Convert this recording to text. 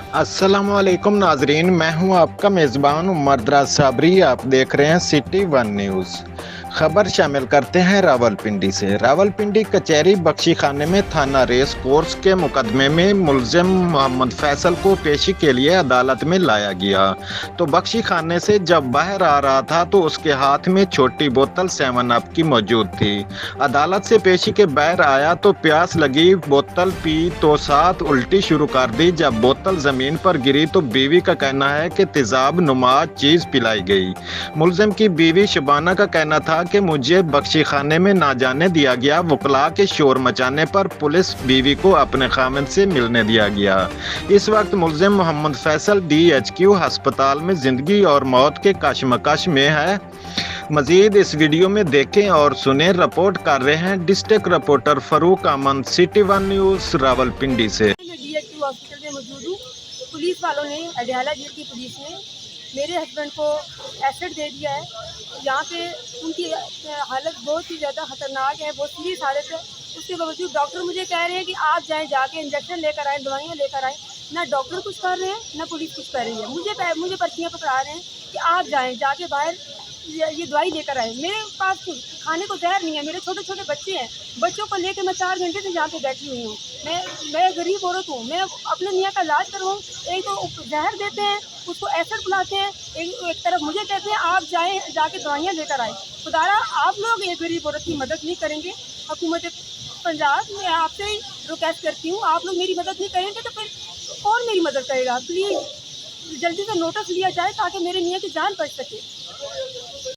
अस्सलामुअलैकुम नाजरीन, मैं हूं आपका मेज़बान उमर दराज साबरी। आप देख रहे हैं सिटी वन न्यूज़। खबर शामिल करते हैं रावलपिंडी से। रावलपिंडी कचहरी बख्शी खाने में थाना रेस कोर्स के मुकदमे में मुलजिम मोहम्मद फैसल को पेशी के लिए अदालत में लाया गया तो बख्शी खाने से जब बाहर आ रहा था तो उसके हाथ में छोटी बोतल 7 अप की मौजूद थी। अदालत से पेशी के बाहर आया तो प्यास लगी, बोतल पी तो साथ उल्टी शुरू कर दी। जब बोतल जमीन पर गिरी तो बीवी का कहना है कि तेजाब नुमा चीज पिलाई गई। मुलजिम की बीवी शबाना का कहना था कि मुझे बख्शी खाने में ना जाने दिया गया। वकला के शोर मचाने पर पुलिस बीवी को अपने खामिद से मिलने दिया गया। इस वक्त मुलजिम मोहम्मद फैसल DHQ अस्पताल में जिंदगी और मौत के कशमकश में है। मजीद इस वीडियो में देखें और सुने। रिपोर्ट कर रहे हैं डिस्ट्रिक्ट रिपोर्टर फरूक अमन, सिटी वन न्यूज़ रावलपिंडी से। मैं DHQ हॉस्पिटल में मौजूद हूँ। पुलिस वालों ने, अडयाला जेल की पुलिस ने मेरे हस्बैंड को एसिड दे दिया है। यहाँ पे उनकी हालत बहुत ही ज़्यादा ख़तरनाक है, बहुत सीरियस हालत है। उसके बावजूद डॉक्टर मुझे कह रहे हैं कि आप जाएं, जाके इंजेक्शन लेकर आएँ, दवाइयाँ लेकर आएँ। ना डॉक्टर कुछ कर रहे हैं, ना पुलिस कुछ कर रही है। मुझे पर्चियाँ पकड़ा रहे हैं कि आप जाएँ, जाके बाहर ये दवाई लेकर आए। मेरे पास खाने को जहर नहीं है, मेरे छोटे छोटे बच्चे हैं। बच्चों को लेकर मैं 4 घंटे से यहाँ पे बैठी हुई हूँ। मैं गरीब औरत हूँ, मैं अपने मियाँ का इलाज करवाऊँ। एक तो जहर देते हैं, उसको एसिड पिलाते हैं, एक तरफ मुझे कहते हैं आप जाएँ, जाके दवाइयाँ लेकर आए। खुदारा आप लोग एक गरीब औरत की मदद नहीं करेंगे। हुकूमत पंजाब में आपसे ही रिक्वेस्ट करती हूँ, आप लोग मेरी मदद नहीं करेंगे तो फिर कौन मेरी मदद करेगा? प्लीज़ जल्दी से नोटिस लिया जाए ताकि मेरे मियाँ की जान बच सके।